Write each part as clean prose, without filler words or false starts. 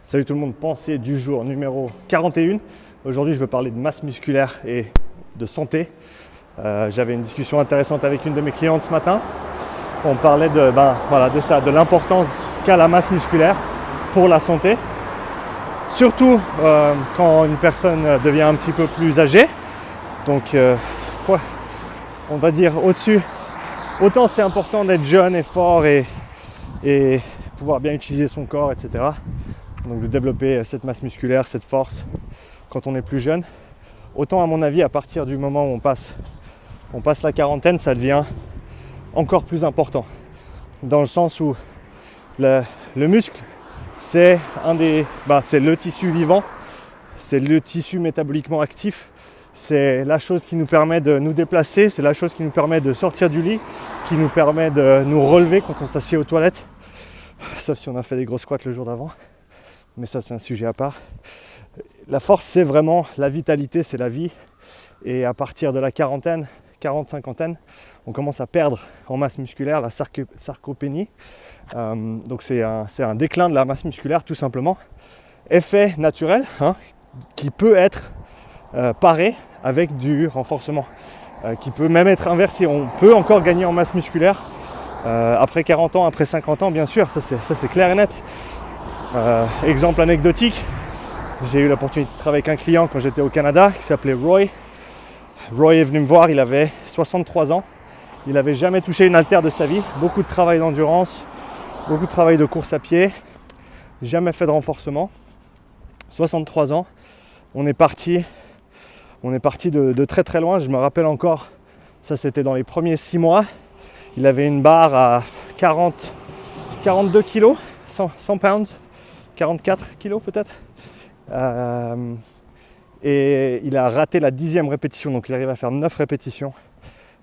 Salut tout le monde, pensée du jour numéro 41. Aujourd'hui, je veux parler de masse musculaire et de santé. J'avais une discussion intéressante avec une de mes clientes ce matin. On parlait de ça, de l'importance qu'a la masse musculaire pour la santé. Surtout quand une personne devient un petit peu plus âgée. Donc, on va dire au-dessus. Autant c'est important d'être jeune et fort et pouvoir bien utiliser son corps, etc. Donc de développer cette masse musculaire, cette force quand on est plus jeune. Autant à mon avis, à partir du moment où on passe la quarantaine, ça devient encore plus important. Dans le sens où le muscle, c'est le tissu vivant, c'est le tissu métaboliquement actif, c'est la chose qui nous permet de nous déplacer, c'est la chose qui nous permet de sortir du lit, qui nous permet de nous relever quand on s'assied aux toilettes, sauf si on a fait des gros squats le jour d'avant. Mais ça, c'est un sujet à part. La force, c'est vraiment la vitalité, c'est la vie. Et à partir de la quarantaine, 40-50, on commence à perdre en masse musculaire, la sarcopénie. Donc c'est un déclin de la masse musculaire, tout simplement. Effet naturel, qui peut être paré avec du renforcement, qui peut même être inversé. On peut encore gagner en masse musculaire après 40 ans, après 50 ans, bien sûr, ça c'est clair et net. Exemple anecdotique, j'ai eu l'opportunité de travailler avec un client quand j'étais au Canada qui s'appelait Roy. Roy est venu me voir, il avait 63 ans, il n'avait jamais touché une haltère de sa vie, beaucoup de travail d'endurance, beaucoup de travail de course à pied, jamais fait de renforcement. 63 ans, on est parti de très très loin, je me rappelle encore, ça c'était dans les premiers 6 mois, il avait une barre à 42 kilos, 100 pounds. 44 kilos peut-être. Et il a raté la 10e répétition, donc il arrive à faire 9 répétitions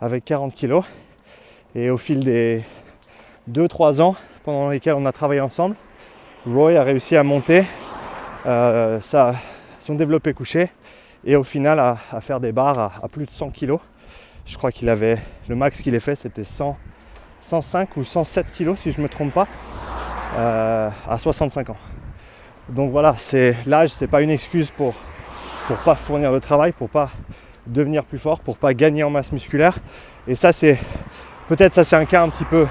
avec 40 kilos. Et au fil des 2-3 ans pendant lesquels on a travaillé ensemble, Roy a réussi à monter son développé couché et au final à faire des barres à plus de 100 kilos. Je crois qu'il avait, le max qu'il ait fait c'était 105 ou 107 kilos si je ne me trompe pas, à 65 ans. Donc voilà, l'âge, c'est pas une excuse pour pas fournir le travail, pour pas devenir plus fort, pour pas gagner en masse musculaire. Et ça c'est un cas un petit peu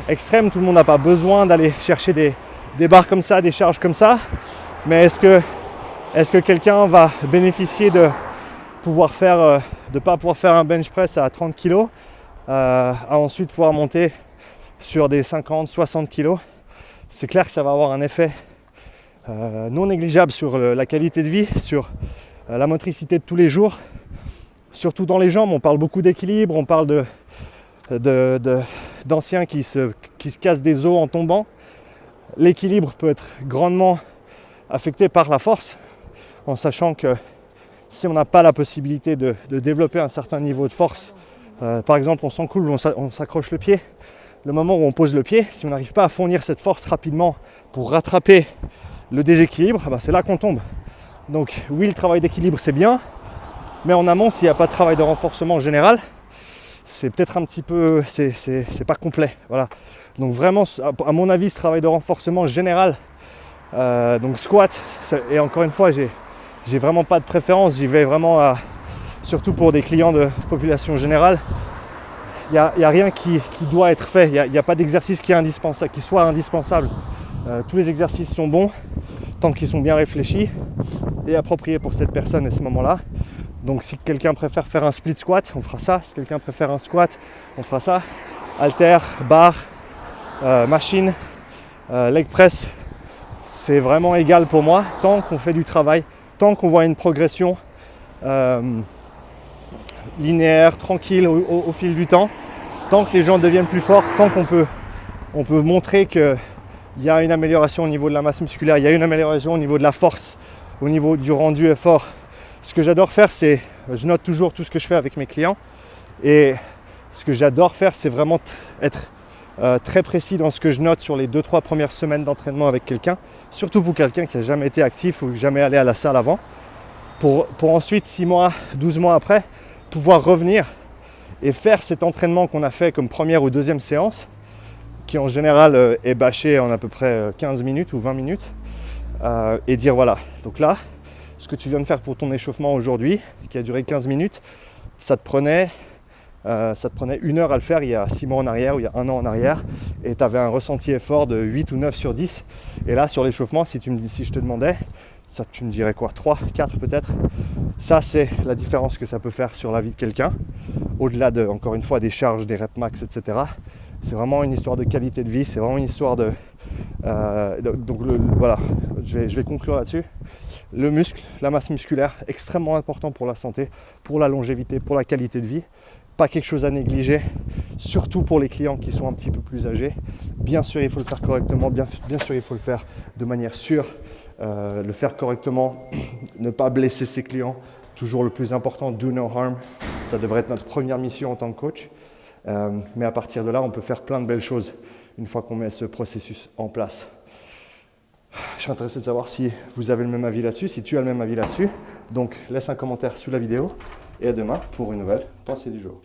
extrême. Tout le monde n'a pas besoin d'aller chercher des barres comme ça, des charges comme ça. Mais est-ce que quelqu'un va bénéficier de pas pouvoir faire un bench press à 30 kg, à ensuite pouvoir monter sur des 50, 60 kg? C'est clair que ça va avoir un effet non négligeable sur la qualité de vie, sur la motricité de tous les jours, surtout dans les jambes. On parle beaucoup d'équilibre, on parle d'anciens qui se cassent des os en tombant. L'équilibre peut être grandement affecté par la force, en sachant que si on n'a pas la possibilité de développer un certain niveau de force, par exemple on s'encoule, on s'accroche le pied, le moment où on pose le pied, si on n'arrive pas à fournir cette force rapidement pour rattraper le déséquilibre, c'est là qu'on tombe. Donc oui, le travail d'équilibre c'est bien, mais en amont, s'il n'y a pas de travail de renforcement général, c'est peut-être un petit peu, c'est pas complet. Voilà. Donc vraiment, à mon avis, ce travail de renforcement général, donc squat, et encore une fois, j'ai vraiment pas de préférence, j'y vais vraiment surtout pour des clients de population générale. Il n'y a rien qui doit être fait, il n'y a pas d'exercice qui soit indispensable. Tous les exercices sont bons tant qu'ils sont bien réfléchis et appropriés pour cette personne à ce moment-là. Donc si quelqu'un préfère faire un split squat, on fera ça. Si quelqu'un préfère un squat, on fera ça. Halter, barre, machine, leg press, c'est vraiment égal pour moi tant qu'on fait du travail, tant qu'on voit une progression linéaire, tranquille au fil du temps, tant que les gens deviennent plus forts, tant qu'on peut montrer qu'il y a une amélioration au niveau de la masse musculaire, il y a une amélioration au niveau de la force, au niveau du rendu effort. Ce que j'adore faire, c'est, je note toujours tout ce que je fais avec mes clients, et ce que j'adore faire, c'est vraiment être très précis dans ce que je note sur les 2-3 premières semaines d'entraînement avec quelqu'un, surtout pour quelqu'un qui n'a jamais été actif ou jamais allé à la salle avant, pour ensuite 6 mois, 12 mois après, pouvoir revenir et faire cet entraînement qu'on a fait comme première ou deuxième séance, qui en général est bâché en à peu près 15 minutes ou 20 minutes, et dire voilà, donc là, ce que tu viens de faire pour ton échauffement aujourd'hui, qui a duré 15 minutes, ça te prenait 1 heure à le faire il y a 6 mois en arrière ou il y a 1 an en arrière, et tu avais un ressenti effort de 8 ou 9 sur 10. Et là, sur l'échauffement, si je te demandais, ça, tu me dirais quoi, 3, 4 peut-être. Ça, c'est la différence que ça peut faire sur la vie de quelqu'un, au-delà de, encore une fois, des charges, des reps max, etc. C'est vraiment une histoire de qualité de vie, c'est vraiment une histoire de... voilà, je vais conclure là-dessus. Le muscle, la masse musculaire, extrêmement important pour la santé, pour la longévité, pour la qualité de vie. Pas quelque chose à négliger, surtout pour les clients qui sont un petit peu plus âgés. Bien sûr, il faut le faire correctement, bien sûr, il faut le faire de manière sûre, le faire correctement, ne pas blesser ses clients. Toujours le plus important, do no harm. Ça devrait être notre première mission en tant que coach. Mais à partir de là, on peut faire plein de belles choses une fois qu'on met ce processus en place. Je suis intéressé de savoir si vous avez le même avis là-dessus, si tu as le même avis là-dessus. Donc, laisse un commentaire sous la vidéo et à demain pour une nouvelle pensée du jour.